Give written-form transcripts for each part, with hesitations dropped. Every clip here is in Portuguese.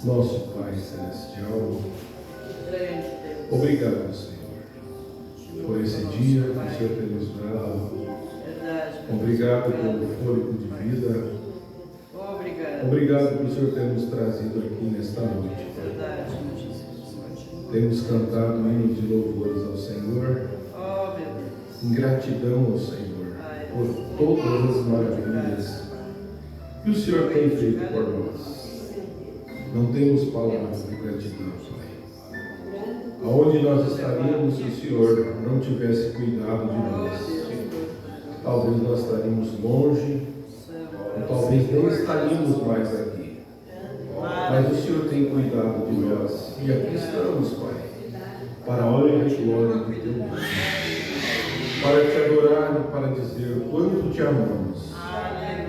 Nosso Pai Celestial, obrigado, Senhor, por esse dia que o Senhor tem nos dado. Obrigado pelo fôlego de vida. Obrigado por o Senhor ter nos trazido aqui nesta noite. Temos cantado hinos de louvores ao Senhor, em gratidão ao Senhor por todas as maravilhas que o Senhor tem feito por nós. Não temos palavras de gratidão, Pai. Aonde nós estaríamos se o Senhor não tivesse cuidado de nós? Talvez nós estaríamos longe, ou talvez nem estaríamos mais aqui. Mas o Senhor tem cuidado de nós. E aqui estamos, Pai, para a honra e glória de Teu nome. Para te adorar e para dizer o quanto te amamos.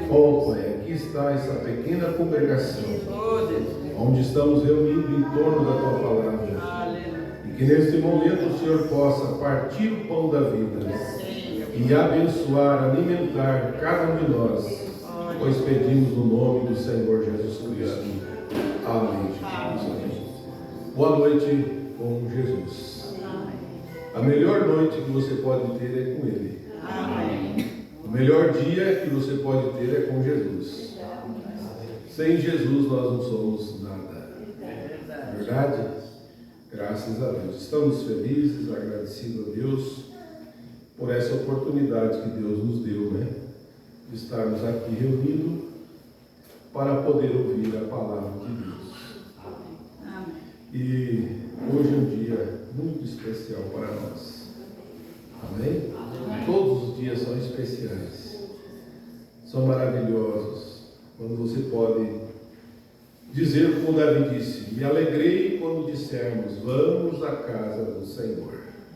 Oh, Pai, aqui está essa pequena congregação, onde estamos reunidos em torno da Tua palavra. E que neste momento o Senhor possa partir o pão da vida e abençoar, alimentar cada um de nós, pois pedimos no nome do Senhor Jesus Cristo. Amém. Boa noite com Jesus. A melhor noite que você pode ter é com Ele. O melhor dia que você pode ter é com Jesus. Sem Jesus nós não somos nada. Verdade? Graças a Deus. Estamos felizes, agradecidos a Deus por essa oportunidade que Deus nos deu, né? De estarmos aqui reunidos para poder ouvir a palavra de Deus. E hoje é um dia muito especial para nós. Amém? Todos os dias são especiais. São maravilhosos. Quando você pode dizer como Davi disse: me alegrei quando dissermos, vamos à casa do Senhor.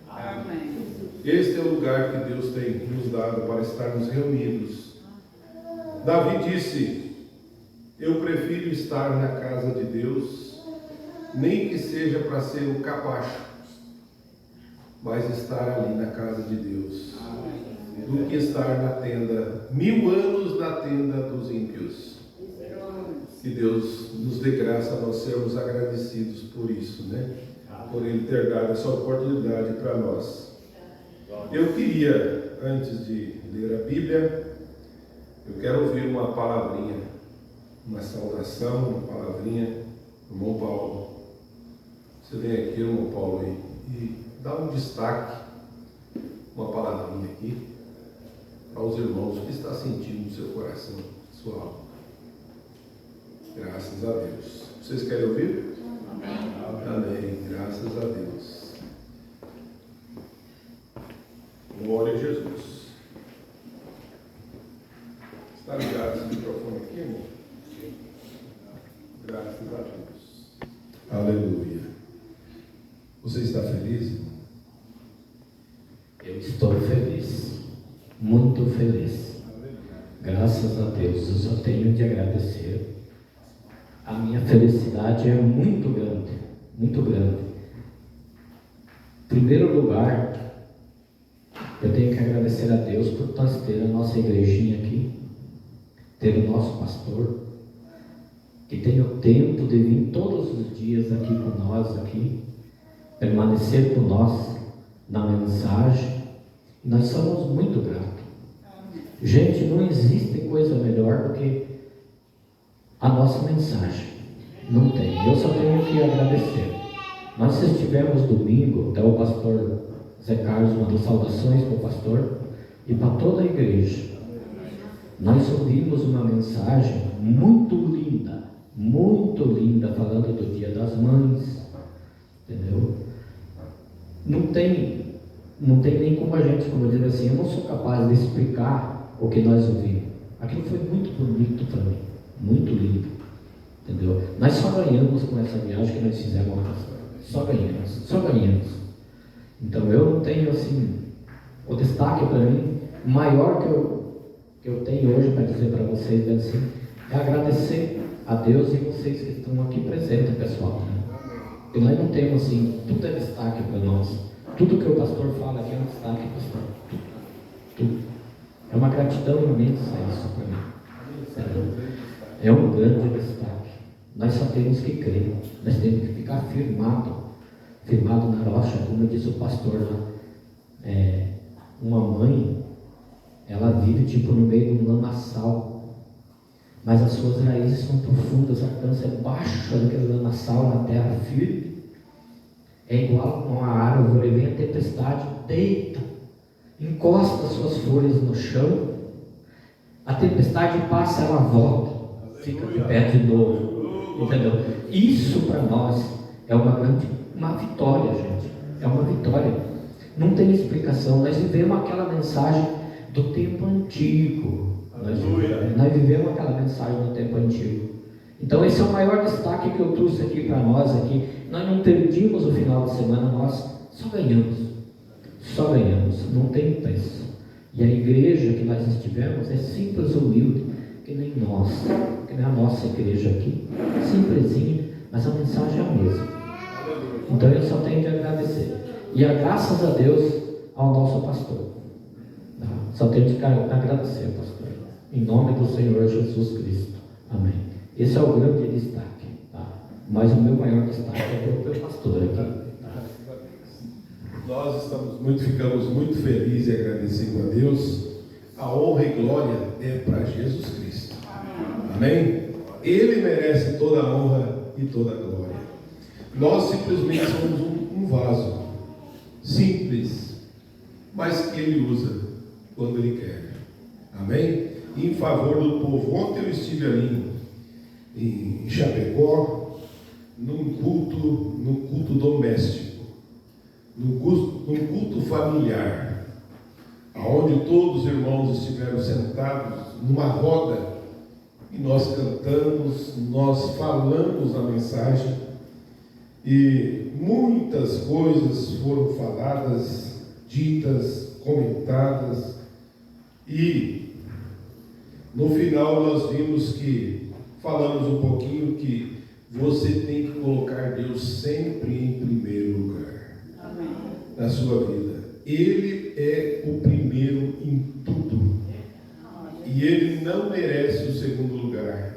Amém. Este é o lugar que Deus tem nos dado para estarmos reunidos. Davi disse: eu prefiro estar na casa de Deus, nem que seja para ser o capacho, mas estar ali na casa de Deus, do que estar na tenda, 1000 anos na tenda dos ímpios. Que Deus nos dê graça a nós sermos agradecidos por isso, né? Por Ele ter dado essa oportunidade para nós. Eu queria, antes de ler a Bíblia, eu quero ouvir uma palavrinha, uma saudação, uma palavrinha do irmão Paulo. Você vem aqui, irmão Paulo, e dá um destaque, uma palavrinha aqui, para os irmãos, o que está sentindo no seu coração, sua alma. Graças a Deus. Vocês querem ouvir? Amém. Amém. Graças a Deus. Glória a Jesus. Está ligado esse microfone aqui, irmão? Graças a Deus. Aleluia. Você está feliz, irmão? Eu estou feliz. Muito feliz. Graças a Deus. Eu só tenho de agradecer. A minha felicidade é muito grande, muito grande. Em primeiro lugar, eu tenho que agradecer a Deus por nós ter a nossa igrejinha aqui, ter o nosso pastor, que tem o tempo de vir todos os dias aqui com nós, aqui, permanecer com nós na mensagem. Nós somos muito gratos. Gente, não existe coisa melhor do que a nossa mensagem. Não tem. Eu só tenho que agradecer. Nós estivemos domingo, até o pastor Zé Carlos mandou saudações para o pastor e para toda a igreja. Nós ouvimos uma mensagem muito linda. muito linda, falando do Dia das Mães, entendeu? Não tem nem como a gente, como dizer assim, eu não sou capaz de explicar o que nós ouvimos. Aquilo foi muito bonito para mim, muito lindo, entendeu? Nós só ganhamos com essa viagem que nós fizemos lá, só ganhamos. Então eu não tenho assim, o destaque para mim, maior que eu tenho hoje para dizer para vocês, assim, é agradecer a Deus e vocês que estão aqui presentes, pessoal. E nós não temos assim, tudo é destaque para nós. Tudo que o pastor fala aqui é um destaque, pastor. Tudo. É uma gratidão imensa isso para mim. É um grande destaque. Nós só temos que crer. Nós temos que ficar firmado na rocha, como diz o pastor lá. Uma mãe, ela vive tipo no meio de um lamaçal, mas as suas raízes são profundas, alcançam baixo daquele lamaçal na terra firme. É igual a uma árvore, vem a tempestade, deita, encosta as suas folhas no chão, a tempestade passa, ela volta, fica de pé de novo, entendeu? Isso para nós é uma vitória, gente, é uma vitória, não tem explicação. Nós vivemos aquela mensagem do tempo antigo, nós vivemos aquela mensagem do tempo antigo. Então esse é o maior destaque que eu trouxe aqui para nós aqui. Nós não perdimos o final de semana, nós só ganhamos, não tem preço. E a igreja que nós estivemos é simples, humilde, que nem nós, que nem a nossa igreja aqui, simplesinha, mas a mensagem é a mesma. Então eu só tenho de agradecer, e graças a Deus ao nosso pastor, tá? Só tenho de agradecer, pastor, em nome do Senhor Jesus Cristo, amém. Esse é o grande destaque, tá? Mas o meu maior destaque é o meu pastor aqui, tá? Nós ficamos muito felizes e agradecidos a Deus. A honra e glória é para Jesus Cristo, amém? Ele merece toda a honra e toda a glória. Nós simplesmente somos um vaso simples, mas que Ele usa quando Ele quer, amém? Em favor do povo. Ontem eu estive ali em Chapecó, num culto doméstico, num culto familiar, onde todos os irmãos estiveram sentados numa roda, e nós cantamos, nós falamos a mensagem, e muitas coisas foram faladas, ditas, comentadas, e no final nós vimos que falamos um pouquinho que você tem que colocar Deus sempre em primeiro lugar. Amém. Na sua vida. Ele é o primeiro em tudo. E Ele não merece o segundo lugar.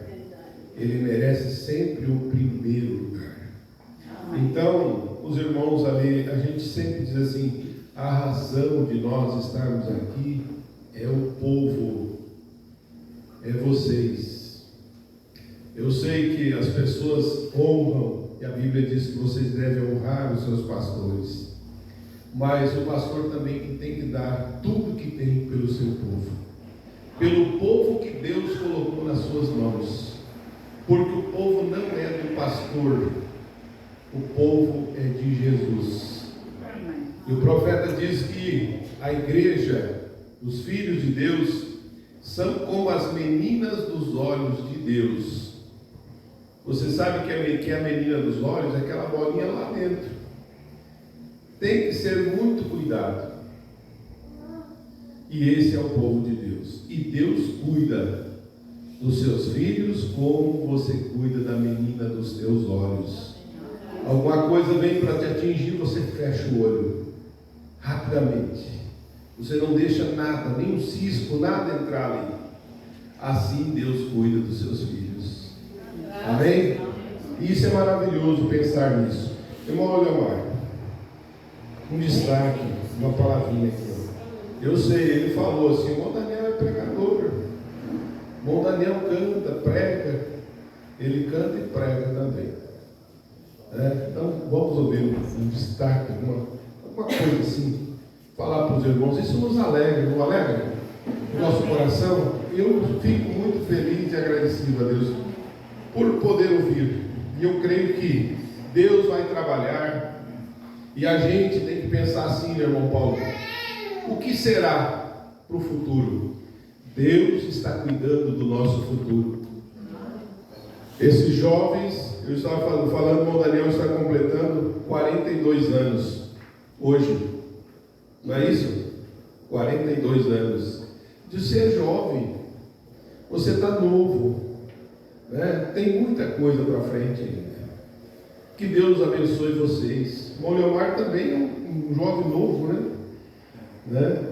Ele merece sempre o primeiro lugar. Então, os irmãos ali, a gente sempre diz assim, a razão de nós estarmos aqui é o povo, é vocês. Eu sei que as pessoas honram, e a Bíblia diz que vocês devem honrar os seus pastores, mas o pastor também tem que dar tudo que tem pelo seu povo, pelo povo que Deus colocou nas suas mãos, porque o povo não é do pastor, o povo é de Jesus. E o profeta diz que a igreja, os filhos de Deus, são como as meninas dos olhos de Deus. Você sabe que a menina dos olhos é aquela bolinha lá dentro. Tem que ser muito cuidado. E esse é o povo de Deus. E Deus cuida dos seus filhos como você cuida da menina dos teus olhos. Alguma coisa vem para te atingir, você fecha o olho rapidamente. Você não deixa nada, nem um cisco, nada entrar ali. Assim Deus cuida dos seus filhos. Amém? Isso é maravilhoso pensar nisso. Irmão Leomar, um destaque, uma palavrinha aqui. Eu sei, ele falou assim, o irmão Daniel é pregador. O irmão Daniel canta, prega. Ele canta e prega também. Então vamos ouvir um destaque, alguma coisa assim, falar para os irmãos. Isso nos alegra, não alegra? O nosso coração. Eu fico muito feliz e agradecido a Deus por poder ouvir. E eu creio que Deus vai trabalhar, e a gente tem que pensar assim, meu irmão Paulo: o que será para o futuro? Deus está cuidando do nosso futuro. Esses jovens, eu estava falando, o irmão Daniel está completando 42 anos hoje, não é isso? 42 anos de ser jovem. Você está novo, né? Tem muita coisa para frente ainda. Que Deus abençoe vocês. O Leomar também é um jovem novo, né?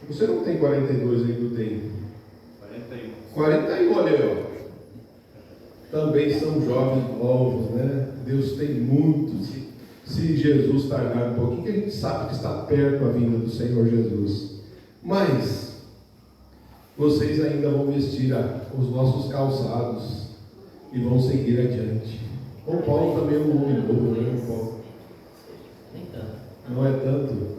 Você não tem 42 ainda, tem? 41, olha aí, ó. Também são jovens novos, né? Deus tem muitos. Se Jesus tardar um pouquinho, que a gente sabe que está perto a vinda do Senhor Jesus. Mas vocês ainda vão vestir os nossos calçados e vão seguir adiante. O Paulo também é um homem novo, né, Paulo? Não é tanto.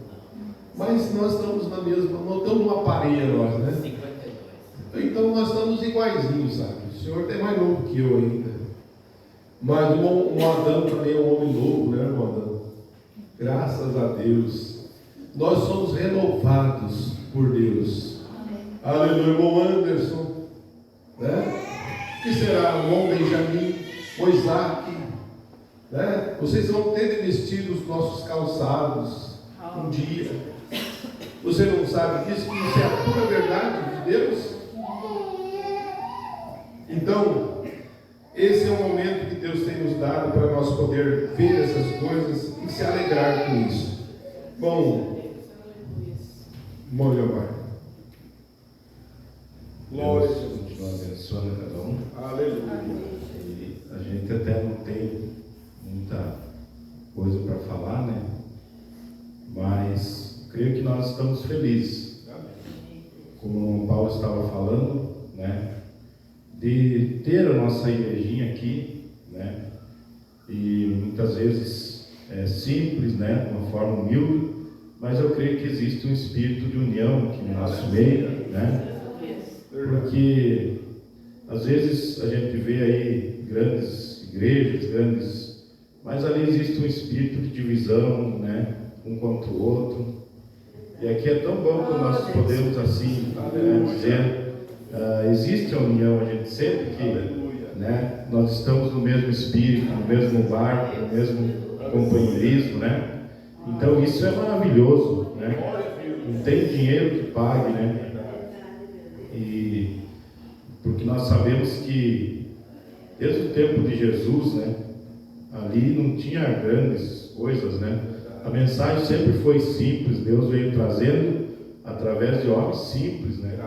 Mas nós estamos na mesma, nós estamos numa parelha, nós, né? 52. Então nós estamos iguaizinhos, sabe? O senhor é mais novo que eu ainda. Mas o Adão também é um homem novo, né, irmão Adão? Graças a Deus. Nós somos renovados por Deus. Aleluia, irmão Anderson, né? O que será? O irmão Benjamin, o Isaac, né? Vocês vão ter de vestir os nossos calçados um dia. Você não sabe disso? Que isso é a pura verdade de Deus? Então, esse é o momento que Deus tem nos dado para nós poder ver essas coisas e se alegrar com isso. Bom, Leomar. Glória a Deus. Continua abençoando a cada um. Aleluia. E a gente até não tem muita coisa para falar, né? Mas creio que nós estamos felizes. Como o Paulo estava falando, né? De ter a nossa igrejinha aqui, né? E muitas vezes é simples, né? De uma forma humilde, mas eu creio que existe um espírito de união aqui no nosso meio, né? Porque às vezes a gente vê aí grandes igrejas, mas ali existe um espírito de divisão, né? Um contra o outro. E aqui é tão bom que nós podemos assim, né, dizer, existe a união, a gente sempre que, né, nós estamos no mesmo espírito, no mesmo barco, no mesmo companheirismo, né? Então isso é maravilhoso, né? Não tem dinheiro que pague, né? E porque nós sabemos que desde o tempo de Jesus, né, ali não tinha grandes coisas, né? A mensagem sempre foi simples. Deus veio trazendo através de homens simples, né?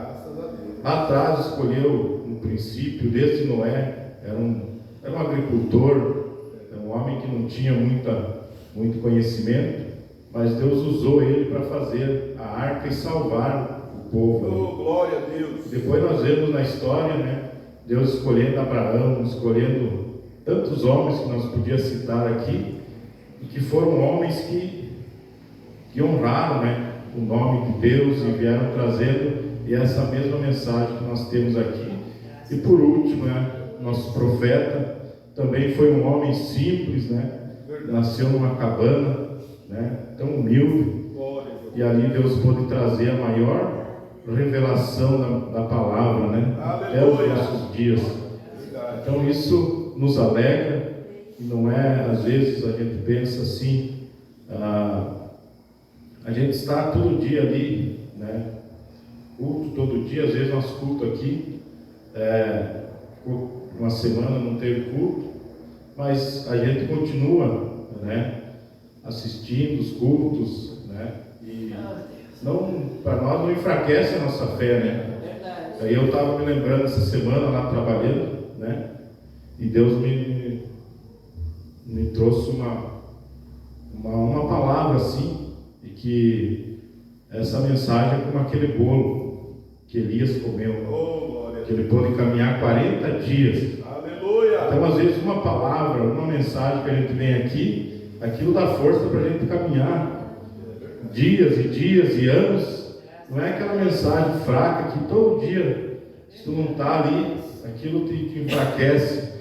Lá atrás escolheu no princípio, desde Noé, era um agricultor, era um homem que não tinha muito conhecimento, mas Deus usou ele para fazer a arca e salvar o povo. Oh, glória a Deus. Depois nós vemos na história, né, Deus escolhendo Abraão, escolhendo tantos homens que nós podíamos citar aqui, e que foram homens que honraram, né, o nome de Deus e vieram trazendo essa mesma mensagem que nós temos aqui. E por último, né, nosso profeta também foi um homem simples, né? Nasceu numa cabana, né, tão humilde, e ali Deus pôde trazer a maior revelação da palavra, né, até os nossos dias. Então isso nos alegra, e não é, às vezes a gente pensa assim, a gente está todo dia ali, né, culto todo dia. Às vezes nosso culto aqui, uma semana não teve culto, mas a gente continua, né, assistindo os cultos, né, e não, para nós não enfraquece a nossa fé, né? Aí eu estava me lembrando essa semana lá trabalhando, né, e Deus me trouxe uma palavra assim, e que essa mensagem é como aquele bolo que Elias comeu, que ele pôde caminhar 40 dias. Aleluia. Então às vezes uma palavra, uma mensagem que a gente vem aqui, aquilo dá força para a gente caminhar dias e dias e anos. Não é aquela mensagem fraca que todo dia, se tu não está ali, aquilo te enfraquece.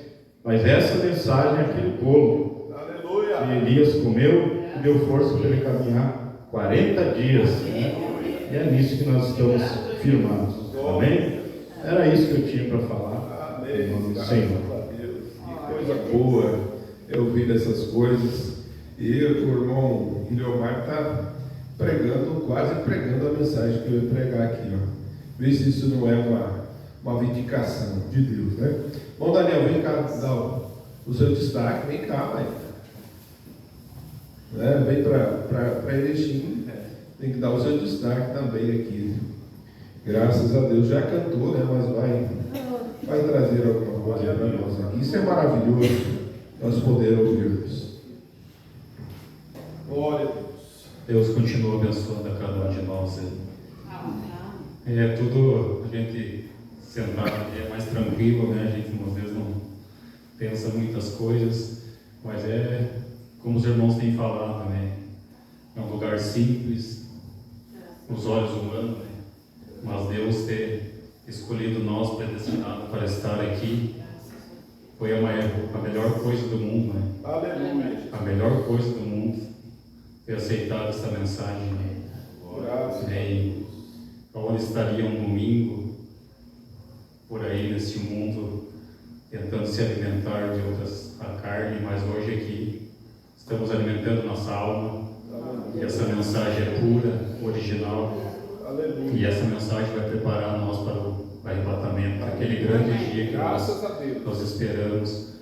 Mas essa mensagem é aquele bolo que Elias comeu e deu força para ele caminhar 40 dias. Né? E é nisso que nós estamos firmados. Amém? Era isso que eu tinha para falar. Amém. Em nome do Senhor. Que coisa boa eu ouvir essas coisas. E o irmão Iliomar está quase pregando a mensagem que eu ia pregar aqui. Ó. Vê se isso não é uma vindicação de Deus, né? Bom, Daniel, vem cá dar o seu destaque. Vem cá, pai. Né? Vem para Erechim. Tem que dar o seu destaque também aqui. Graças a Deus. Já cantou, né? Mas vai trazer alguma coisa para nós aqui. Isso é maravilhoso. Nós podemos ouvi-los. Glória a Deus. Deus continua abençoando a cada um de nós. É tudo, a gente sentar aqui é mais tranquilo, né? A gente às vezes não pensa muitas coisas, mas é como os irmãos têm falado, né? É um lugar simples, nos olhos humanos, né? Mas Deus ter escolhido nós, predestinados para estar aqui, foi a melhor coisa do mundo, né? Aleluia. A melhor coisa do mundo ter aceitado essa mensagem, né? E onde estaria um domingo por aí neste mundo tentando se alimentar de outras a carne, mas hoje aqui estamos alimentando nossa alma. E essa mensagem é pura, original. E essa mensagem vai preparar nós para o arrebatamento, aquele grande dia que nós esperamos.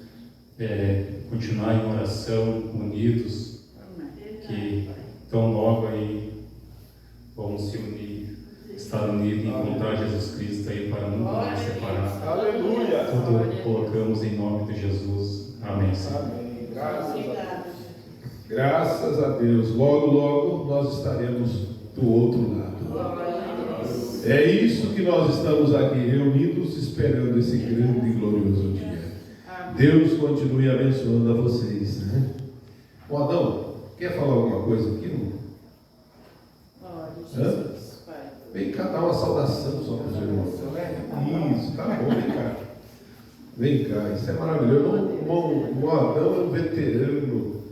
Continuar em oração, unidos, que tão logo aí vamos se unir, estar unidos e encontrar Jesus Cristo aí para nunca mais separar. Aleluia. Tudo colocamos em nome de Jesus. Amém. Amém. Graças a Deus. Logo, logo nós estaremos do outro lado. É isso que nós estamos aqui reunidos esperando esse grande e glorioso dia. Deus continue abençoando a vocês. Né? O Adão, quer falar alguma coisa aqui? Hã? Vem cá dar uma saudação só para os irmãos. Isso, tá bom, vem cá. Vem cá, isso é maravilhoso. O Adão é um veterano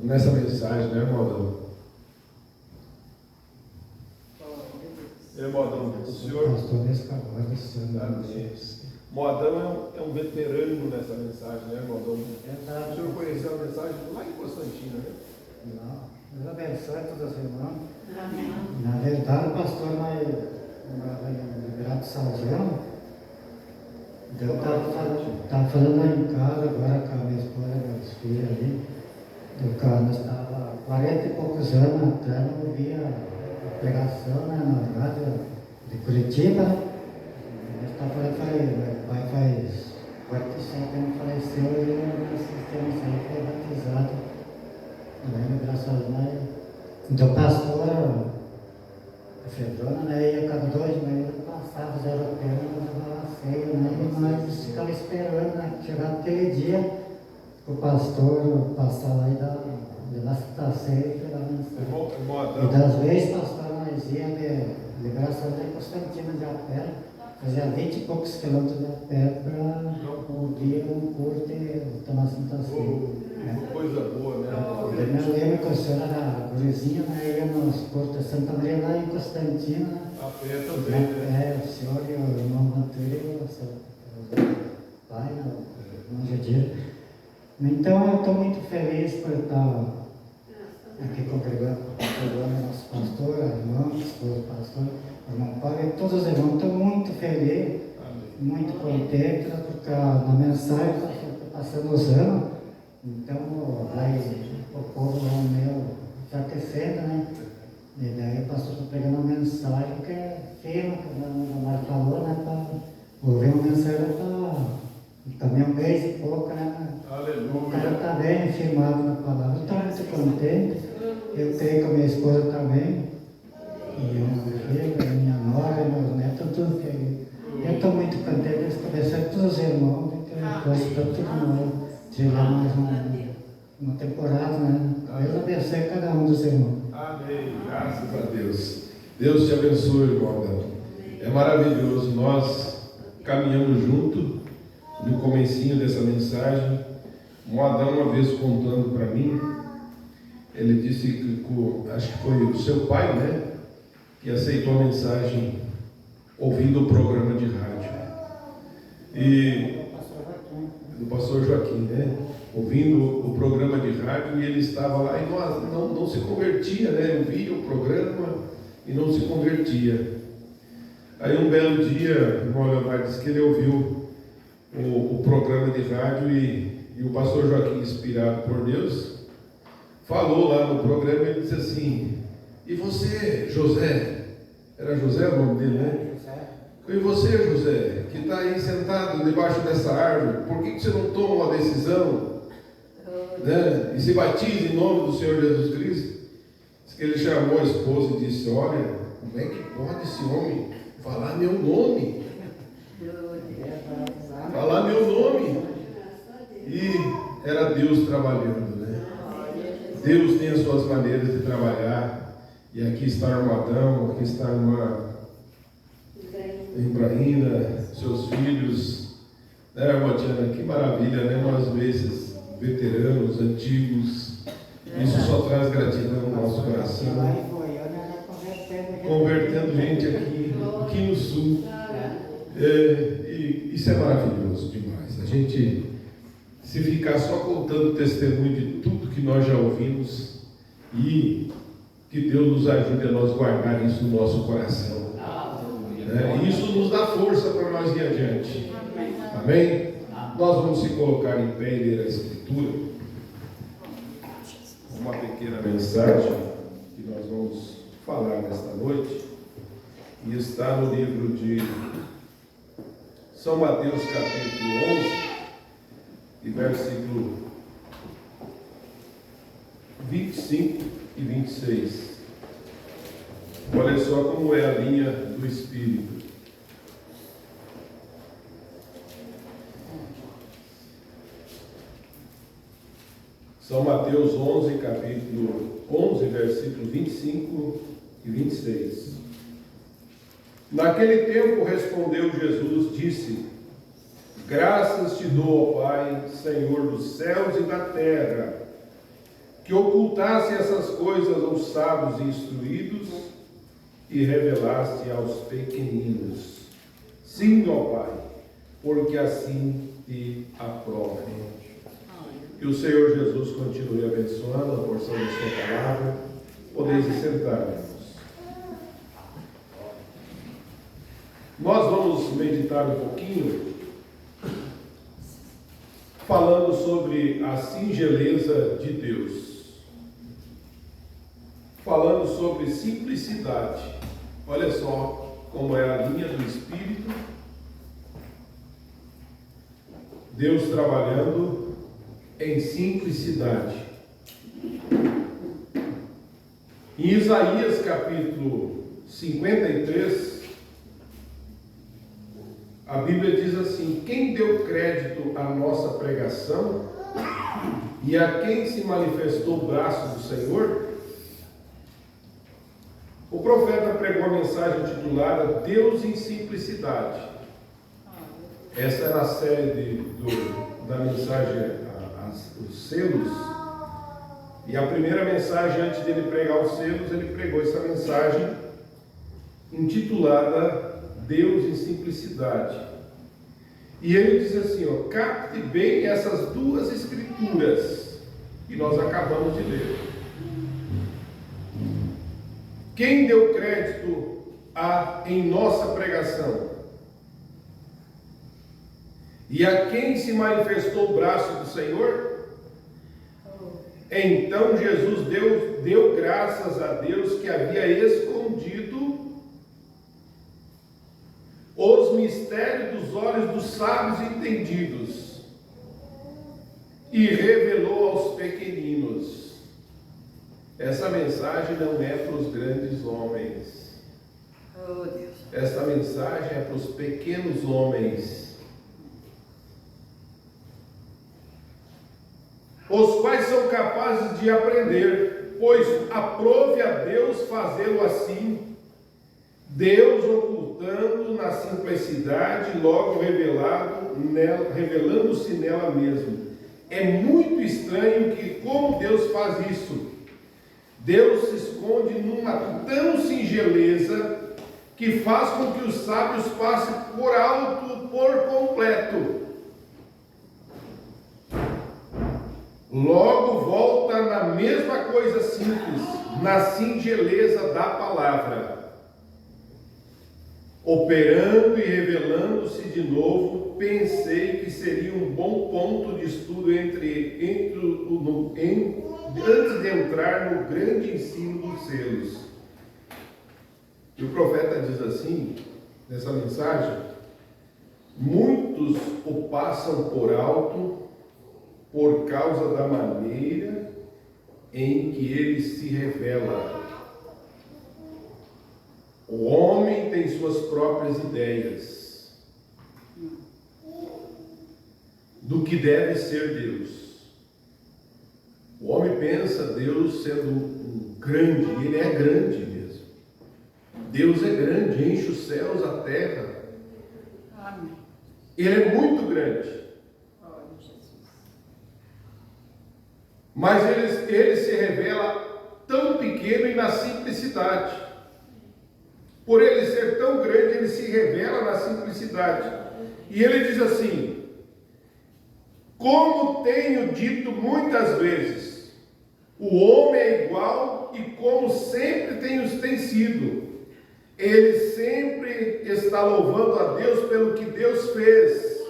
nessa mensagem, né, Adão? Modão, o senhor. Modão é um veterano nessa mensagem, né, Modão? O senhor conheceu a mensagem lá em Constantina, né? Não, Deus abençoe todos os irmãos. Na verdade, o pastor na Grato Salgão, eu estava falando lá em casa agora com a minha esposa e meus filhos ali. Nós estávamos há 40 e poucos anos atrás, eu ouvia a pregação na rádio de Curitiba. Nós estávamos falando, pai faz 47 anos faleceu e nós assistimos aí, foi batizado. Graças a Deus. Então, pastor, a Fedrona, né, ia cada 2 meses, passava os europeus, levava a ceia, né, e nós ficávamos esperando, né, chegar aquele dia, o pastor passar lá e dar a ceia e pegar a mensagem. E das vezes, pastor, nós íamos de graças a Deus, Constantina de a pé, fazia 20 e poucos quilômetros de a pé para ouvir um curto e tomar Santa Ceia. Coisa boa, né? Eu lembro que a senhora era gurizinha, né? Íamos Porto Santa Maria lá em Constantina. A pé também, né? O senhor e o irmão Mantuíri, o seu pai, o irmão Jadir. Então eu estou muito feliz por estar aqui congregando o nosso pastor, a irmã, a esposa do pastor, o irmão Paulo e todos os irmãos. Estou muito feliz, muito contente, porque na mensagem está passando os anos. Então, vai o povo meu enfraquecendo, né? E daí o pastor está pregando uma mensagem que é firme, que a Mara falou, né? Para ouvir uma mensagem para também 1 mês e pouco, né? Aleluia. O cara está bem firmado na palavra. Estou muito contente. Eu creio que a minha esposa também. E meu filho, minha nora, meus netos, tudo feliz. Eu estou muito contente. Deus abençoe todos os irmãos. Eu gosto para todo mundo. Tirar mais uma temporada, né? Deus abençoe cada um dos irmãos. Amém. Graças a Deus. Deus te abençoe, irmão. É maravilhoso. Nós caminhamos junto, no comecinho dessa mensagem, Moadão uma vez contando para mim, ele disse que, acho que foi o seu pai, né, que aceitou a mensagem ouvindo o programa de rádio. E do pastor Joaquim, né, ouvindo o programa de rádio, e ele estava lá e não se convertia, né, ouvia o programa e não se convertia. Aí um belo dia, o irmão Leonardo disse que ele ouviu o programa de rádio e o pastor Joaquim, inspirado por Deus, falou lá no programa, ele disse assim: e você, José, era José o nome dele, né? E você, José, que está aí sentado debaixo dessa árvore, por que você não toma uma decisão, né, e se batiza em nome do Senhor Jesus Cristo? Diz que ele chamou a esposa e disse: olha, como é que pode esse homem falar meu nome? Falar meu nome. E era Deus trabalhando, né? Deus tem as suas maneiras de trabalhar. E aqui está o Armadão, aqui está a irmã Ibrahina, seus filhos, né, irmã Diana? Que maravilha, né? Nós vezes veteranos, antigos, isso só traz gratidão no nosso coração. Convertendo gente aqui no sul. E isso é maravilhoso demais. A gente, se ficar só contando testemunho de tudo que nós já ouvimos, e que Deus nos ajude a nós guardar isso no nosso coração. Isso nos dá força para nós ir adiante. Amém? Nós vamos se colocar em pé e ler a Escritura. Uma pequena mensagem que nós vamos falar nesta noite, e está no livro de São Mateus, capítulo 11, e versículo 25 e 26. Olha só como é a linha do Espírito. São Mateus 11, capítulo 11, versículo 25 e 26. Naquele tempo respondeu Jesus, disse: graças te dou, ó Pai, Senhor dos céus e da terra, que ocultasse essas coisas aos sábios e instruídos e revelaste aos pequeninos. Sim, ó Pai, porque assim te aprove. Que o Senhor Jesus continue abençoando a porção da sua palavra. Podeis sentar, irmãos. Nós vamos meditar um pouquinho falando sobre a singeleza de Deus, falando sobre simplicidade. Olha só como é a linha do Espírito. Deus trabalhando em simplicidade. Em Isaías capítulo 53, a Bíblia diz assim: quem deu crédito à nossa pregação e a quem se manifestou o braço do Senhor? O profeta pregou a mensagem titulada Deus em Simplicidade. Essa era a série da mensagem, os selos. E a primeira mensagem, antes dele pregar os selos, ele pregou essa mensagem intitulada Deus em Simplicidade. E ele diz assim, ó: capte bem essas duas escrituras que nós acabamos de ler. Quem deu crédito em nossa pregação? E a quem se manifestou o braço do Senhor? Então Jesus deu graças a Deus que havia escondido os mistérios dos olhos dos sábios entendidos e revelou aos pequeninos. Essa mensagem não é para os grandes homens. Oh, Deus. Essa mensagem é para os pequenos homens, os quais são capazes de aprender, pois aprove a Deus fazê-lo assim, Deus ocultando na simplicidade, logo revelado revelando-se nela mesma. É muito estranho que como Deus faz isso. Deus se esconde numa tão singeleza que faz com que os sábios passem por alto por completo. Logo volta na mesma coisa simples, na singeleza da palavra. Operando e revelando-se de novo, pensei que seria um bom ponto de estudo antes de entrar no grande ensino dos selos. E o profeta diz assim, nessa mensagem: muitos o passam por alto por causa da maneira em que ele se revela. O homem tem suas próprias ideias do que deve ser Deus. O homem pensa Deus sendo um grande, e ele é grande mesmo. Deus é grande, enche os céus, a terra. Amém. Ele é muito grande. Mas ele se revela tão pequeno e na simplicidade. Por ele ser tão grande, ele se revela na simplicidade. E ele diz assim: como tenho dito muitas vezes, o homem é igual e como sempre tem sido. Ele sempre está louvando a Deus pelo que Deus fez,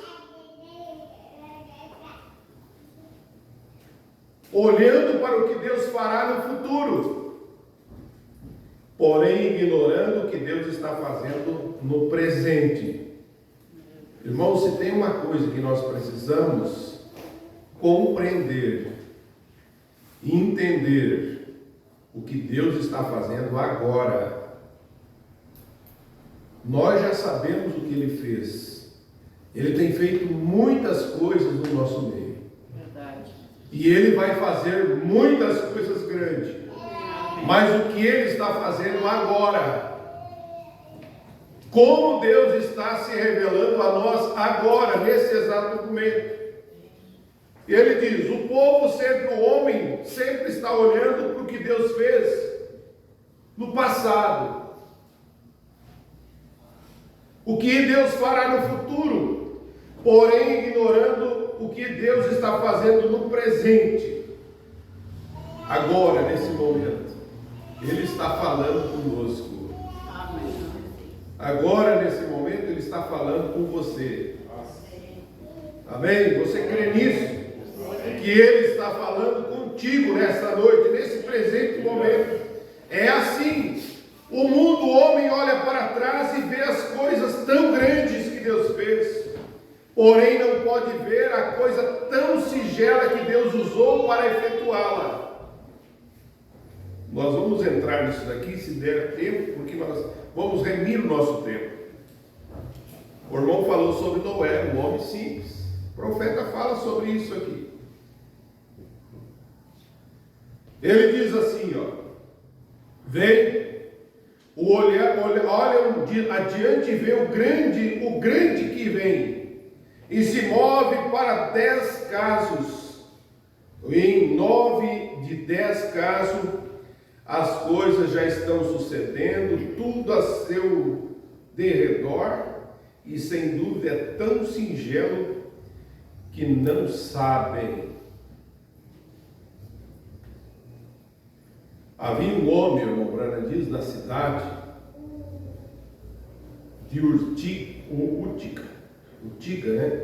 olhando para o que Deus fará no futuro, porém ignorando o que Deus está fazendo no presente. Irmãos, se tem uma coisa que nós precisamos compreender e entender, o que Deus está fazendo agora. Nós já sabemos o que Ele fez. Ele tem feito muitas coisas no nosso meio. Verdade. E Ele vai fazer muitas coisas grandes. Mas o que Ele está fazendo agora? Como Deus está se revelando a nós agora, nesse exato momento? Ele diz: o povo sempre, o homem sempre está olhando para o que Deus fez no passado. O que Deus fará no futuro, porém ignorando o que Deus está fazendo no presente. Agora, nesse momento, Ele está falando conosco. Agora, nesse momento, Ele está falando com você. Amém? Você crê nisso? Que Ele está falando contigo nessa noite, nesse presente momento. É assim. O mundo, o homem olha para trás e vê as coisas tão grandes que Deus fez, porém não pode ver a coisa tão singela que Deus usou para efetuá-la. Nós vamos entrar nisso daqui, se der tempo, porque nós vamos remir o nosso tempo. O irmão falou sobre Noé, um homem simples. O profeta fala sobre isso aqui. Ele diz assim, vem, olha adiante e vê o grande que vem, e se move para 10 casos. Em 9 de 10 casos, as coisas já estão sucedendo, tudo a seu derredor, e sem dúvida é tão singelo que não sabem. Havia um homem, o irmão Branham diz, na cidade de Utica, né?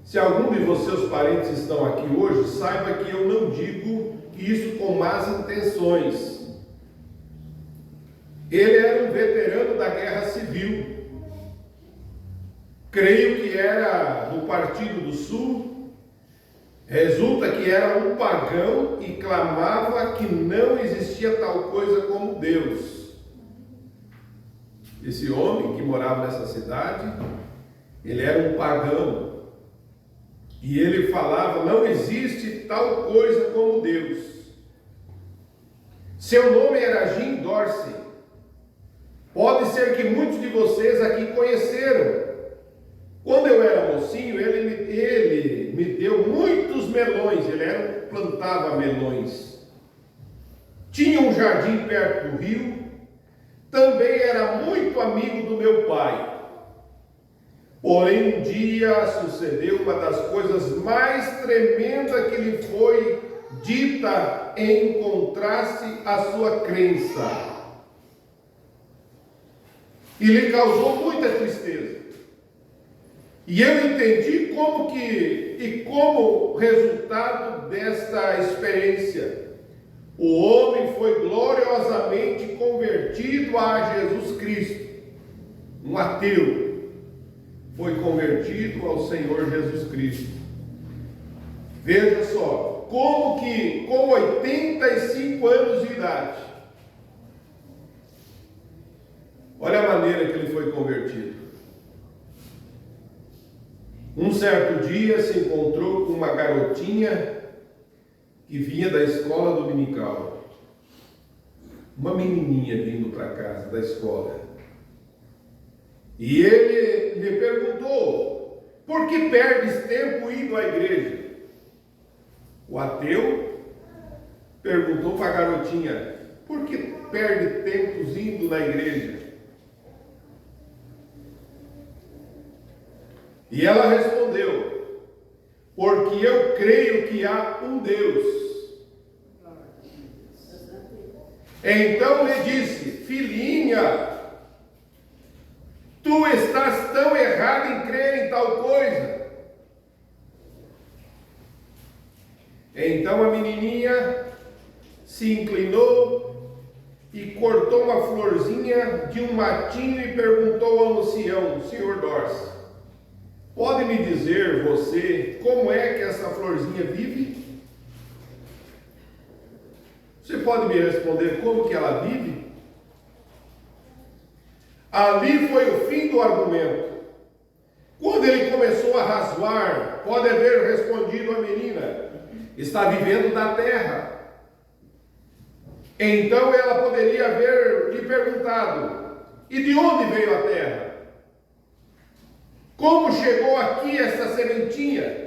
Se algum de seus parentes estão aqui hoje, saiba que eu não digo isso com más intenções. Ele era um veterano da Guerra Civil. Creio que era do Partido do Sul. Resulta que era um pagão e clamava que não existia tal coisa como Deus. Esse homem que morava nessa cidade, ele era um pagão. E ele falava: não existe tal coisa como Deus. Seu nome era Jim Dorsey. Pode ser que muitos de vocês aqui conheceram. Quando eu era mocinho, ele me deu muitos melões. Ele plantava melões. Tinha um jardim perto do rio. Também era muito amigo do meu pai. Porém, um dia sucedeu uma das coisas mais tremendas que lhe foi dita em contraste à sua crença. E lhe causou muita tristeza. E eu entendi como resultado desta experiência, o homem foi gloriosamente convertido a Jesus Cristo. Um ateu foi convertido ao Senhor Jesus Cristo. Veja só, como que com 85 anos de idade, olha a maneira que ele foi convertido. Um certo dia se encontrou com uma garotinha que vinha da escola dominical. Uma menininha vindo para casa da escola. E ele lhe perguntou: por que perdes tempo indo à igreja? O ateu perguntou para a garotinha: por que perde tempo indo na igreja? E ela respondeu: porque eu creio que há um Deus. Então lhe disse: filhinha, tu estás tão errada em crer em tal coisa. Então a menininha se inclinou e cortou uma florzinha de um matinho e perguntou ao ancião, Sr. Dorce: pode me dizer você como é que essa florzinha vive? Você pode me responder como que ela vive? Ali foi o fim do argumento. Quando ele começou a razoar, pode haver respondido a menina: está vivendo da terra. Então ela poderia haver lhe perguntado: e de onde veio a terra? Como chegou aqui essa sementinha?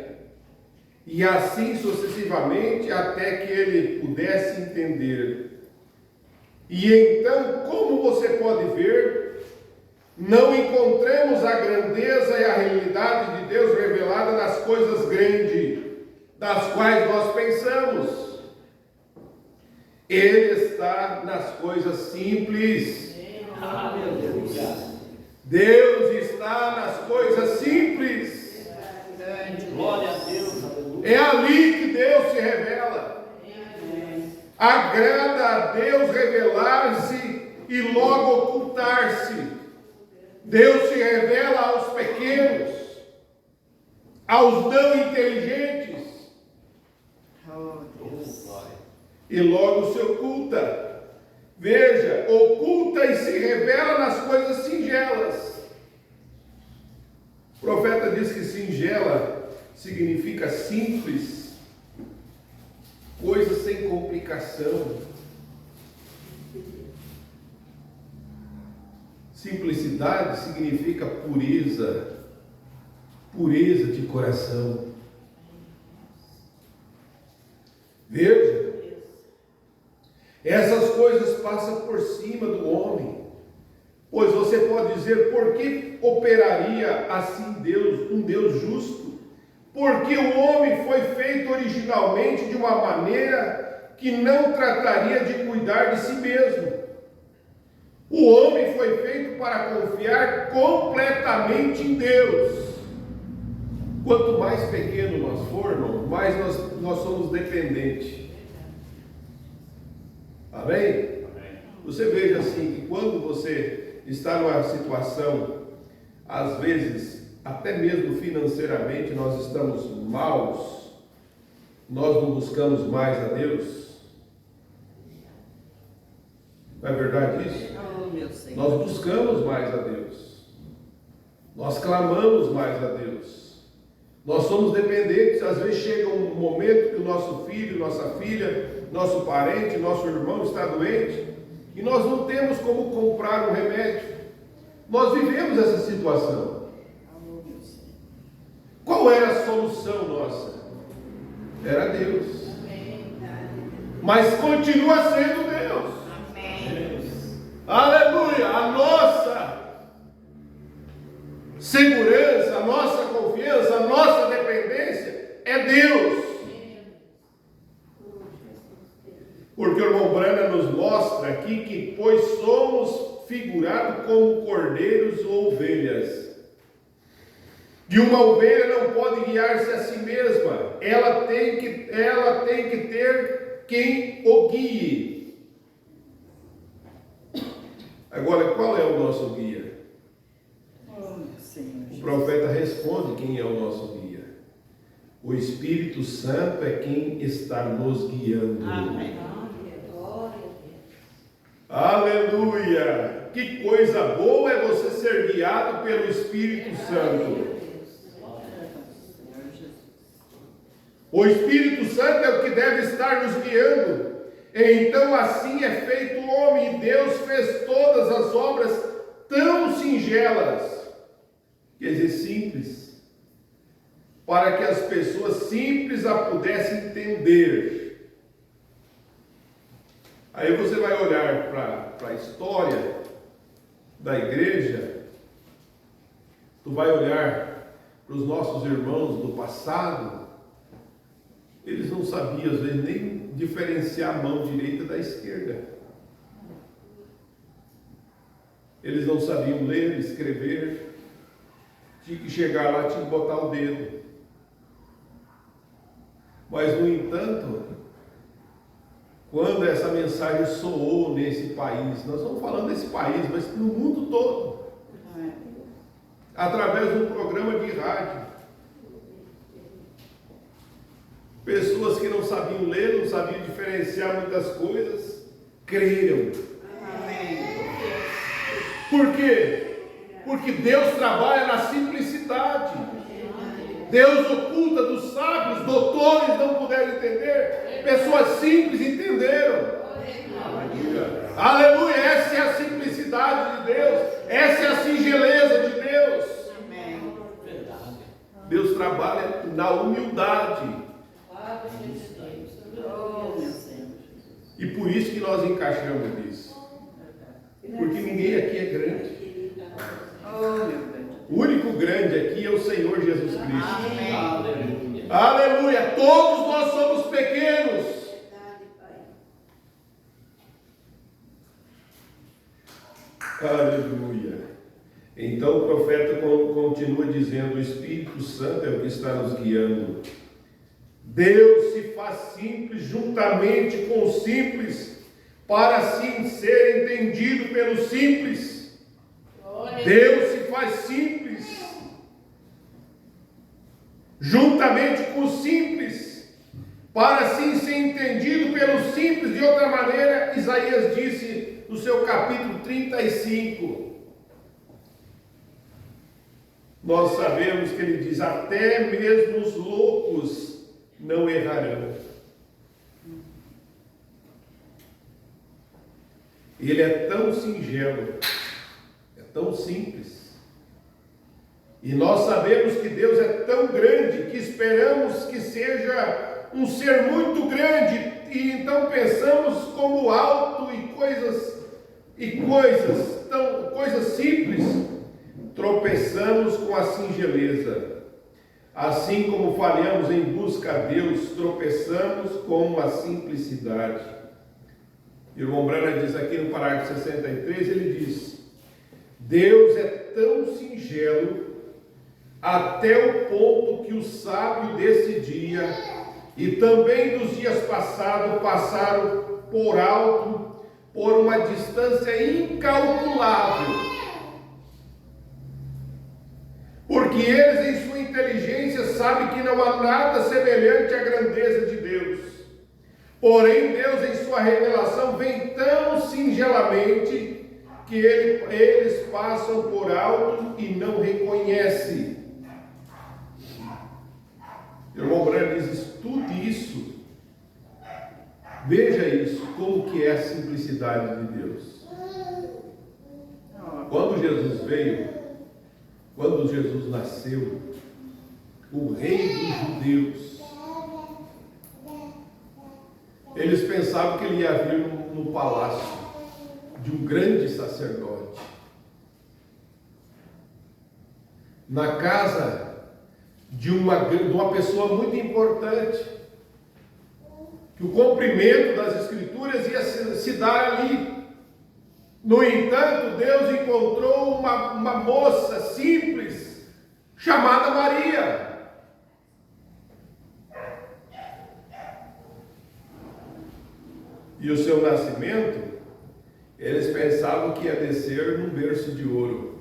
E assim sucessivamente, até que ele pudesse entender. E então, como você pode ver, não encontramos a grandeza e a realidade de Deus revelada nas coisas grandes, das quais nós pensamos. Ele está nas coisas simples. Deus está nas coisas simples. Glória a Deus. É ali que Deus se revela. Agrada a Deus revelar-se e logo ocultar-se. Deus se revela aos pequenos, aos não inteligentes, e logo se oculta. Veja, oculta e se revela nas coisas singelas. O profeta diz que singela significa simples, coisa sem complicação. Simplicidade significa pureza, pureza de coração. Veja, essas coisas passam por cima do homem, pois você pode dizer: por que operaria assim Deus, um Deus justo? Porque o homem foi feito originalmente de uma maneira que não trataria de cuidar de si mesmo. O homem foi feito para confiar completamente em Deus. Quanto mais pequeno nós formos, mais nós somos dependentes. Amém? Você veja assim, que quando você está numa situação, às vezes, até mesmo financeiramente, nós estamos maus, nós não buscamos mais a Deus. Não é verdade isso? Nós buscamos mais a Deus. Nós clamamos mais a Deus. Nós somos dependentes. Às vezes chega um momento que o nosso filho, nossa filha, nosso parente, nosso irmão está doente e nós não temos como comprar um remédio. Nós vivemos essa situação. Qual era a solução nossa? Era Deus. Mas continua sendo Deus. Aleluia! A nossa segurança, a nossa confiança, a nossa dependência é Deus. Porque o irmão Brana nos mostra aqui que, pois somos figurados como cordeiros ou ovelhas. E uma ovelha não pode guiar-se a si mesma. Ela tem que ter quem o guie. Agora, qual é o nosso guia? O profeta responde quem é o nosso guia. O Espírito Santo é quem está nos guiando. Amém. Aleluia! Que coisa boa é você ser guiado pelo Espírito Santo. O Espírito Santo é o que deve estar nos guiando. Então assim é feito o homem, e Deus fez todas as obras tão singelas, quer dizer, simples, para que as pessoas simples a pudessem entender. Aí você vai olhar para a história da igreja, tu vai olhar para os nossos irmãos do passado, eles não sabiam, às vezes, nem diferenciar a mão direita da esquerda. Eles não sabiam ler, escrever, tinha que chegar lá, tinha que botar o dedo. Mas, no entanto, quando essa mensagem soou nesse país, nós estamos falando desse país, mas no mundo todo, através de um programa de rádio, pessoas que não sabiam ler, não sabiam diferenciar muitas coisas, creram. Por quê? Porque Deus trabalha na simplicidade. Deus oculta dos sábios, doutores não puderam entender, pessoas simples entenderam. Aleluia! Essa é a simplicidade de Deus, essa é a singeleza de Deus. Deus trabalha na humildade. E por isso que nós encaixamos nisso. Porque ninguém aqui é grande. O único grande aqui é o Senhor Jesus Cristo. Amém. Aleluia! Todos nós somos pequenos. Aleluia! Então o profeta continua dizendo: o Espírito Santo é o que está nos guiando. Deus se faz simples juntamente com os simples, para assim ser entendido pelos simples. Deus se faz simples juntamente com os simples, para assim ser entendido pelos simples. De outra maneira, Isaías disse no seu capítulo 35, nós sabemos que ele diz: até mesmo os loucos não errarão. Ele é tão singelo, é tão simples. E nós sabemos que Deus é tão grande que esperamos que seja um ser muito grande, e então pensamos como alto e coisas simples. Tropeçamos com a singeleza. Assim como falhamos em busca a Deus, tropeçamos com a simplicidade. O irmão Brana diz aqui no parágrafo 63, ele diz: Deus é tão singelo até o ponto que o sábio desse dia e também dos dias passados passaram por alto, por uma distância incalculável. Porque eles, em sua inteligência, sabem que não há nada semelhante à grandeza de Deus. Porém, Deus, em sua revelação, vem tão singelamente que eles passam por alto e não reconhecem. O irmão Brana diz: estude isso. Veja isso, como que é a simplicidade de Deus. Quando Jesus veio, quando Jesus nasceu, o rei dos judeus. Eles pensavam que ele ia vir no palácio de um grande sacerdote, na casa de uma pessoa muito importante, que o cumprimento das Escrituras ia se dar ali. No entanto, Deus encontrou uma moça simples, chamada Maria. E o seu nascimento, eles pensavam que ia descer num berço de ouro.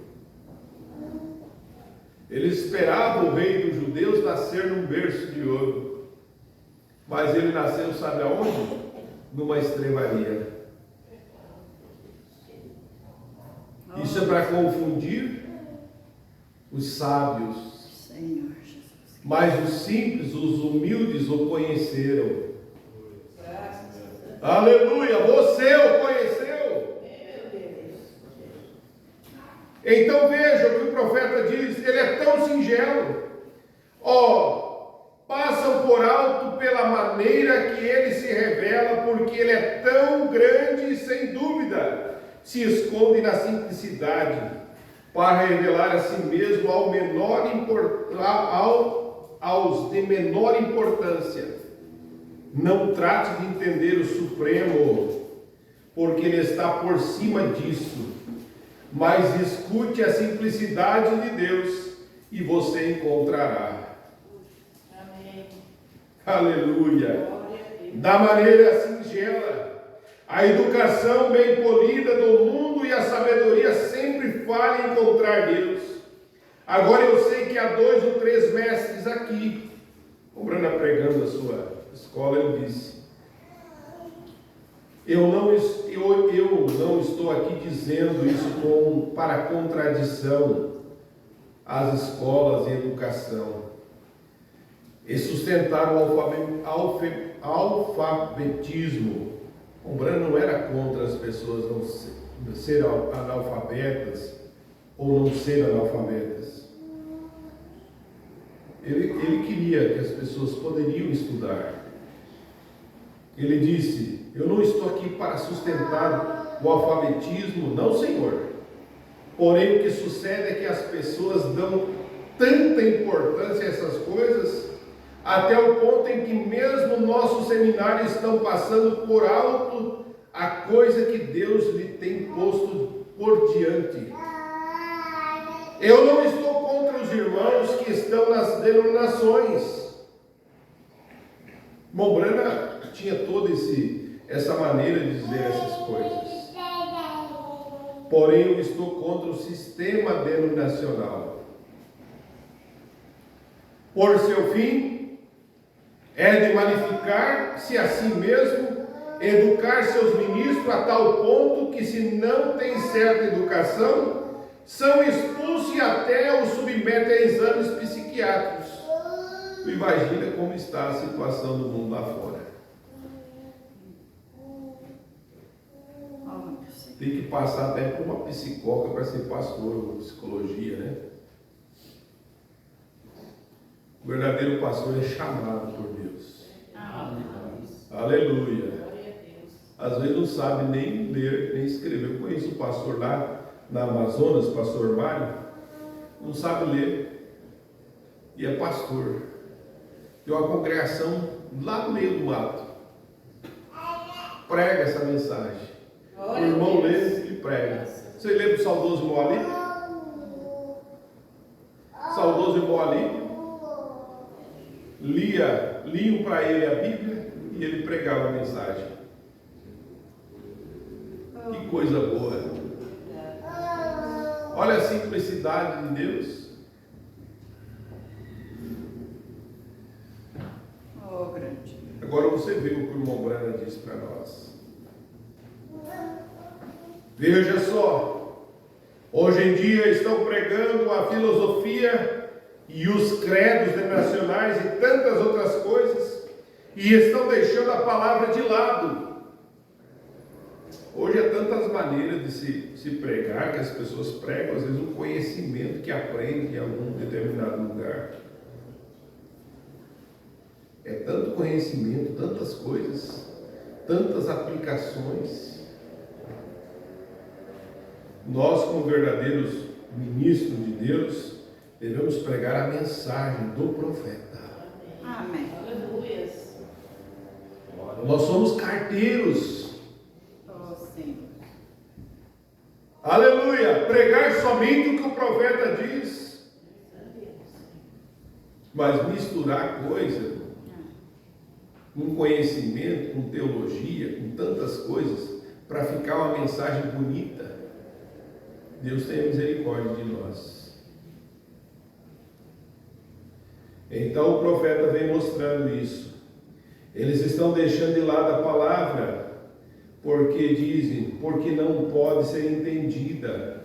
Eles esperavam o rei dos judeus nascer num berço de ouro. Mas ele nasceu, sabe aonde? Numa estrebaria. Isso é para confundir os sábios. Mas os simples, os humildes o conheceram. Aleluia! Você o conheceu. Então veja o que o profeta diz. Ele é tão singelo. Passam por alto pela maneira que ele se revela, porque ele é tão grande e sem dúvida se esconde na simplicidade, para revelar a si mesmo aos de menor importância. Não trate de entender o Supremo, porque ele está por cima disso, mas escute a simplicidade de Deus e você encontrará. Amém. Aleluia. Da maneira singela, a educação bem polida do mundo e a sabedoria sempre falham em encontrar Deus. Agora eu sei que há 2 ou 3 mestres aqui. O Brana pregando a sua escola, ele disse: eu não estou aqui dizendo isso para contradição às escolas e educação. E sustentar o alfabetismo. O Brana não era contra as pessoas não serem analfabetas ou não serem analfabetas. Ele queria que as pessoas poderiam estudar. Ele disse: eu não estou aqui para sustentar o alfabetismo, não, Senhor. Porém, o que sucede é que as pessoas dão tanta importância a essas coisas, até o ponto em que mesmo nossos seminários estão passando por alto a coisa que Deus lhe tem posto por diante. Eu não estou contra os irmãos que estão nas denominações. Mombrana tinha toda essa maneira de dizer essas coisas. Porém, eu estou contra o sistema denominacional. Por seu fim, é de magnificar-se a si mesmo, educar seus ministros a tal ponto que, se não tem certa educação, são expulsos e até os submetem a exames psiquiátricos. Tu imagina como está a situação do mundo lá fora. Tem que passar até por uma psicóloga para ser pastor, ou psicologia, né? O verdadeiro pastor é chamado por Deus. Aleluia. Às vezes não sabe nem ler, nem escrever. Eu conheço um pastor lá na Amazonas, pastor Mário, não sabe ler e é pastor. Tem uma congregação lá no meio do mato. Prega essa mensagem. O irmão lê e prega. Você lembra do saudoso Moali? Saudoso Moali liam para ele a Bíblia e ele pregava a mensagem. Que coisa boa! Olha a simplicidade de Deus. Agora você vê o que o irmão Brana disse para nós. Veja só, hoje em dia estão pregando a filosofia e os credos nacionais e tantas outras coisas, e estão deixando a palavra de lado. Hoje há tantas maneiras de se pregar, que as pessoas pregam, às vezes, um conhecimento que aprendem em algum determinado lugar. É tanto conhecimento, tantas coisas, tantas aplicações. Nós, como verdadeiros ministros de Deus, devemos pregar a mensagem do profeta. Amém. Aleluia. Nós somos carteiros. Oh, sim. Aleluia! Pregar somente o que o profeta diz. Mas misturar coisa com conhecimento, com teologia, com tantas coisas, para ficar uma mensagem bonita. Deus tenha misericórdia de nós. Então o profeta vem mostrando isso. Eles estão deixando de lado a palavra, porque dizem, porque não pode ser entendida.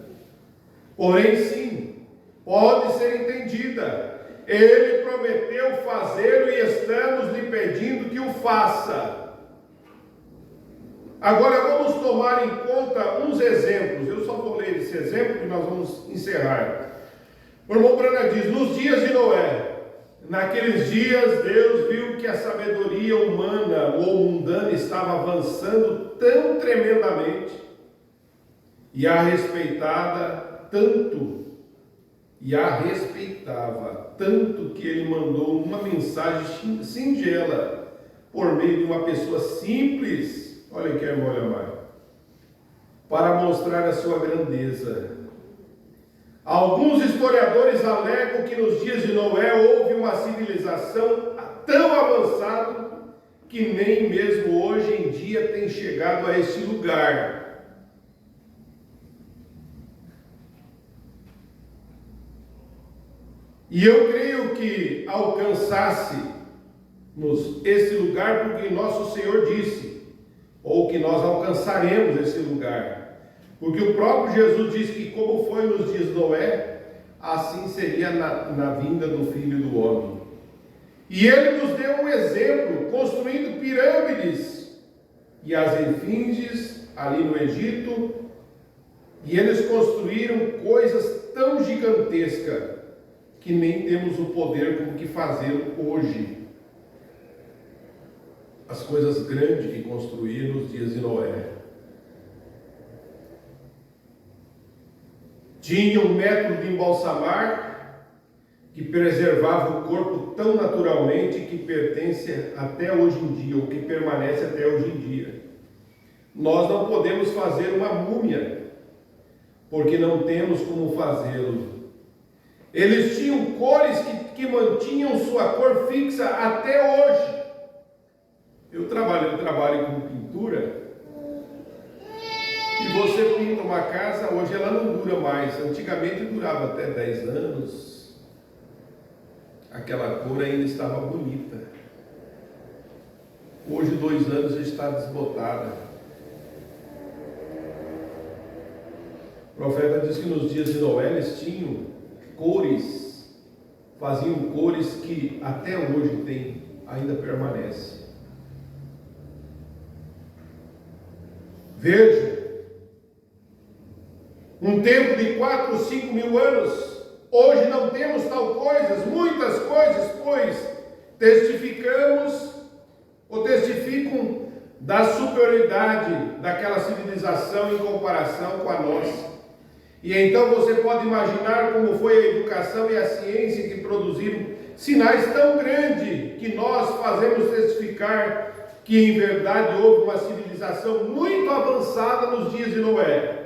Porém sim, pode ser entendida. Ele prometeu fazê-lo e estamos lhe pedindo que o faça. Agora vamos tomar em conta uns exemplos. Eu só vou ler esse exemplo e nós vamos encerrar. O irmão Brana diz, nos dias de Noé, naqueles dias Deus viu que a sabedoria humana ou mundana estava avançando tão tremendamente e a respeitava tanto que ele mandou uma mensagem singela por meio de uma pessoa simples. Olha aqui, irmão Leomar, para mostrar a sua grandeza. Alguns historiadores alegam que nos dias de Noé houve uma civilização tão avançada que nem mesmo hoje em dia tem chegado a esse lugar. E eu creio que alcançássemos esse lugar porque nosso Senhor disse, ou que nós alcançaremos esse lugar. Porque o próprio Jesus disse que como foi nos dias de Noé, assim seria na vinda do Filho do Homem. E ele nos deu um exemplo, construindo pirâmides e as esfinges ali no Egito, e eles construíram coisas tão gigantescas que nem temos o poder como que fazê-lo hoje. As coisas grandes que construíram nos dias de Noé. Tinha um método de embalsamar que preservava o corpo tão naturalmente que pertence até hoje em dia, ou que permanece até hoje em dia. Nós não podemos fazer uma múmia, porque não temos como fazê-lo. Eles tinham cores que mantinham sua cor fixa até hoje. Eu trabalho com pintura, e você pinta uma casa, hoje ela não dura mais. Antigamente durava até 10 anos, aquela cor ainda estava bonita. Hoje 2 anos já está desbotada. O profeta diz que nos dias de Noé eles tinham cores, faziam cores que até hoje ainda permanece. Veja, um tempo de 4 ou 5 mil anos, hoje não temos muitas coisas, pois testificam da superioridade daquela civilização em comparação com a nossa. E então você pode imaginar como foi a educação e a ciência que produziram sinais tão grandes que nós fazemos testificar que em verdade houve uma civilização muito avançada nos dias de Noé.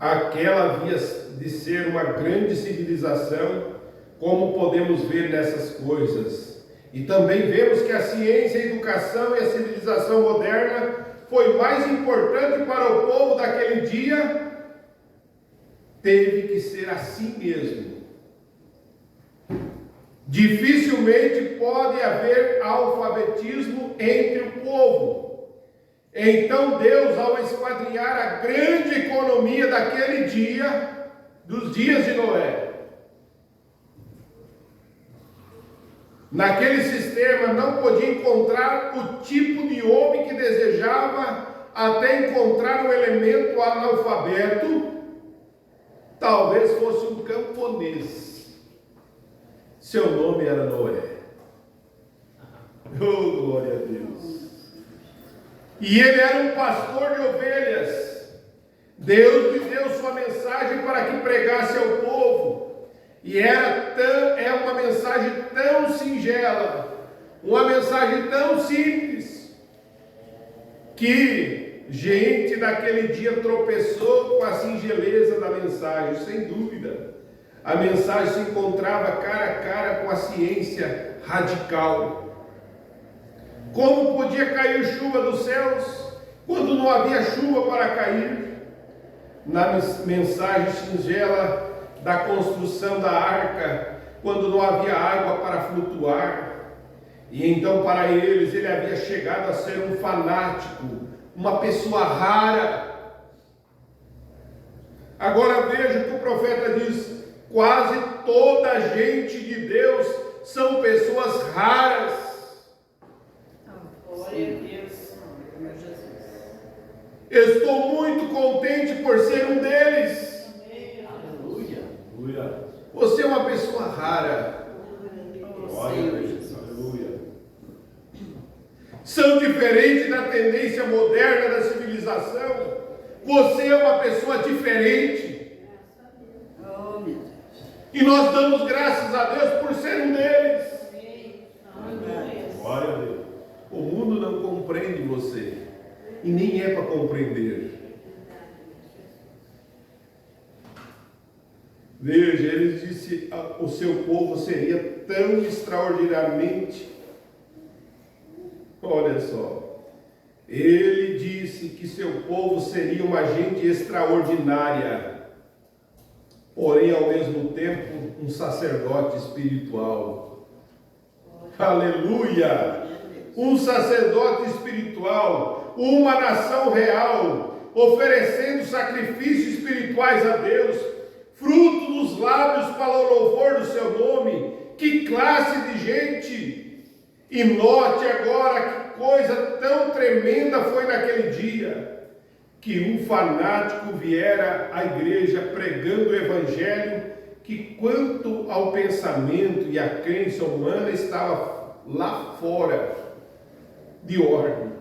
Aquela havia de ser uma grande civilização, como podemos ver nessas coisas. E também vemos que a ciência, a educação e a civilização moderna foi mais importante para o povo daquele dia. Teve que ser assim mesmo. Dificilmente pode haver alfabetismo entre o povo. Então Deus, ao esquadrinhar a grande economia daquele dia, dos dias de Noé, naquele sistema não podia encontrar o tipo de homem que desejava, até encontrar um elemento analfabeto, talvez fosse um camponês. Seu nome era Noé. Oh, glória a Deus. E ele era um pastor de ovelhas. Deus lhe deu sua mensagem para que pregasse ao povo. E é uma mensagem tão singela, uma mensagem tão simples, que gente daquele dia tropeçou com a singeleza da mensagem, sem dúvida. A mensagem se encontrava cara a cara com a ciência radical. Como podia cair chuva dos céus quando não havia chuva para cair? Na mensagem singela da construção da arca, quando não havia água para flutuar. E então para eles ele havia chegado a ser um fanático, uma pessoa rara. Agora veja que o profeta diz: quase toda a gente de Deus são pessoas raras. Glória a Deus, meu Jesus. Estou muito contente por ser um deles. Aleluia. Você é uma pessoa rara. Glória a Deus. Aleluia. São diferentes da tendência moderna da civilização. Você é uma pessoa diferente. Oh, meu Deus. E nós damos graças a Deus por ser um deles. Glória a Deus. O mundo não compreende você. E nem é para compreender. Veja, ele disse: o seu povo seria tão extraordinariamente. Olha só. Ele disse que seu povo seria uma gente extraordinária, porém ao mesmo tempo um sacerdote espiritual. Aleluia! Um sacerdote espiritual, uma nação real, oferecendo sacrifícios espirituais a Deus, fruto dos lábios para o louvor do seu nome. Que classe de gente! E note agora que coisa tão tremenda foi naquele dia, que um fanático viera à igreja pregando o evangelho, que quanto ao pensamento e à crença humana estava lá fora de ordem.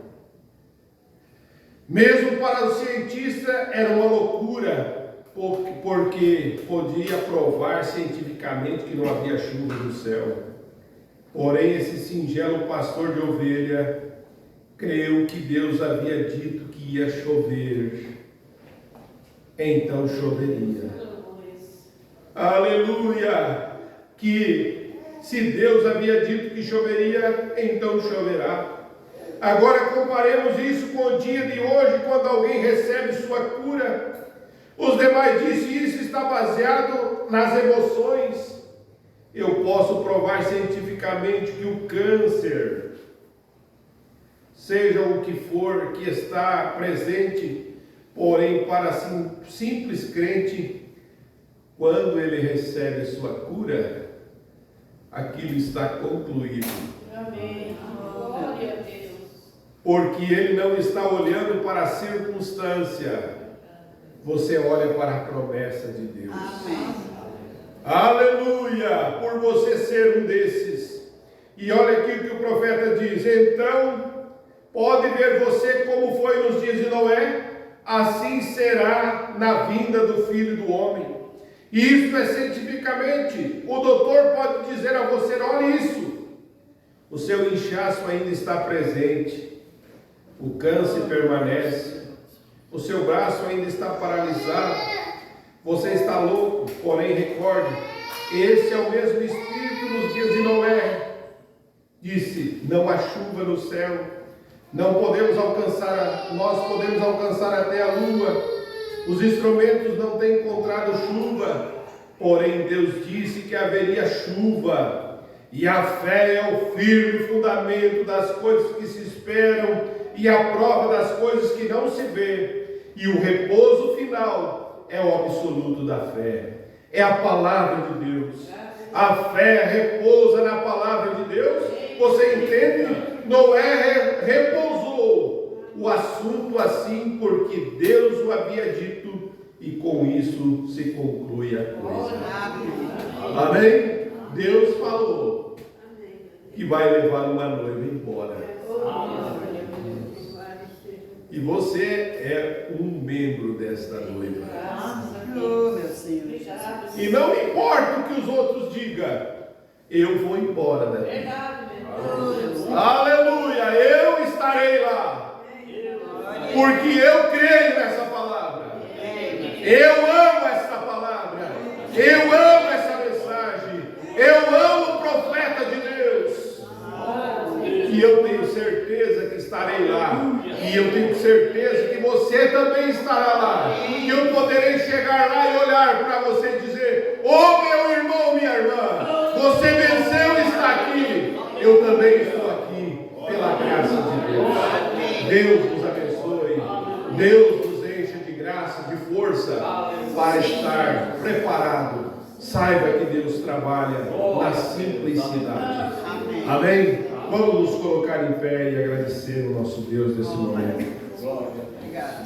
Mesmo para o cientista era uma loucura, porque podia provar cientificamente que não havia chuva no céu. Porém, esse singelo pastor de ovelha creu que Deus havia dito que ia chover. Então choveria. Aleluia! Que se Deus havia dito que choveria, então choverá. Agora comparemos isso com o dia de hoje, quando alguém recebe sua cura. Os demais dizem que isso está baseado nas emoções. Eu posso provar cientificamente que o câncer, seja o que for que está presente, porém para simples crente, quando ele recebe sua cura, aquilo está concluído. Amém. Glória a Deus. Porque ele não está olhando para a circunstância, você olha para a promessa de Deus. Amém. Aleluia! Por você ser um desses. E olha aqui o que o profeta diz: então, pode ver você como foi nos dias de Noé, assim será na vinda do Filho do Homem. Isso é cientificamente. O doutor pode dizer a você: olha isso, o seu inchaço ainda está presente, o câncer permanece, o seu braço ainda está paralisado, você está louco. Porém recorde, esse é o mesmo Espírito nos dias de Noé. Disse: não há chuva no céu, nós podemos alcançar até a lua, os instrumentos não têm encontrado chuva, porém Deus disse que haveria chuva. E a fé é o firme fundamento das coisas que se esperam e a prova das coisas que não se vê. E o repouso final é o absoluto da fé. É a palavra de Deus. A fé repousa na palavra de Deus. Você entende? Noé repousou o assunto assim porque Deus o havia dito, e com isso se conclui a coisa. Amém? Deus falou. que vai levar uma noiva embora. E você é um membro desta noiva. Oh, meu Senhor. E não importa o que os outros digam, eu vou embora daqui. Aleluia, eu estarei lá. Porque eu creio nessa palavra. Eu amo essa palavra. Eu amo essa mensagem. Eu amo o profeta de Deus. E eu tenho certeza que estarei lá. E eu tenho certeza que você também estará lá. E eu poderei chegar lá e olhar para você e dizer: ô meu irmão, minha irmã, você venceu e está aqui. Eu também estou aqui pela graça de Deus. Deus nos abençoe. Deus nos enche de graça, de força para estar preparado. Saiba que Deus trabalha na simplicidade. Amém? Vamos nos colocar em pé e agradecer o nosso Deus nesse momento.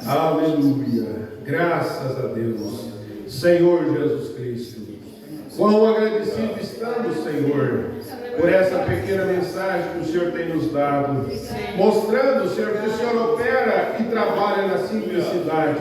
Aleluia. Graças a Deus. Senhor Jesus Cristo. Quão agradecido estamos, Senhor, por essa pequena mensagem que o Senhor tem nos dado, mostrando, Senhor, que o Senhor opera e trabalha na simplicidade,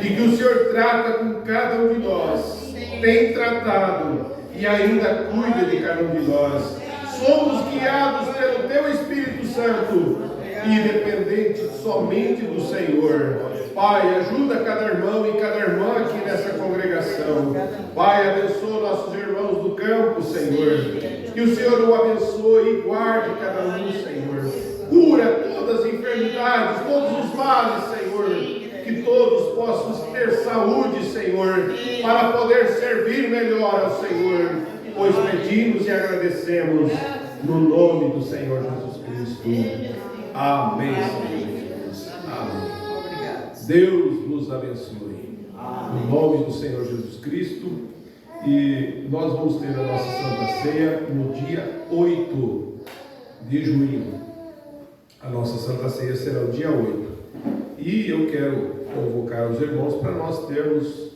e que o Senhor trata com cada um de nós, tem tratado e ainda cuida de cada um de nós. Somos guiados pelo Teu Espírito Santo, independente somente do Senhor. Pai, ajuda cada irmão e cada irmã aqui nessa congregação. Pai, abençoa nossos irmãos do campo, Senhor. Que o Senhor o abençoe e guarde cada um, Senhor. Cura todas as enfermidades, todos os males, Senhor. Que todos possam ter saúde, Senhor, para poder servir melhor ao Senhor. Pois pedimos e agradecemos no nome do Senhor Jesus Cristo. Amém, Senhor Jesus. Amém. Deus nos abençoe. No nome do Senhor Jesus Cristo. E nós vamos ter a nossa Santa Ceia no dia 8 de junho. A nossa Santa Ceia será o dia 8. E eu quero convocar os irmãos para nós termos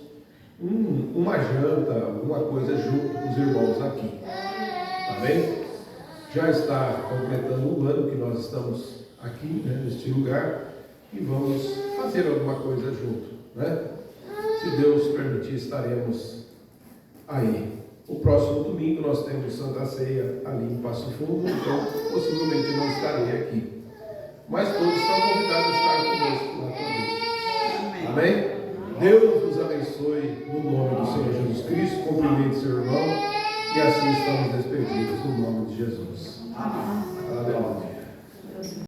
uma janta, alguma coisa junto com os irmãos aqui. Tá bem? Já está completando um ano que nós estamos aqui, né, neste lugar, e vamos fazer alguma coisa junto, né? Se Deus permitir, estaremos aí. O próximo domingo nós temos Santa Ceia ali em Passo Fundo, então possivelmente não estarei aqui. Mas todos estão convidados a estar conosco lá também. Amém? Deus nos abençoe no nome do Senhor Jesus Cristo. Cumprimente seu irmão. E assim estamos despedidos no nome de Jesus. Aleluia.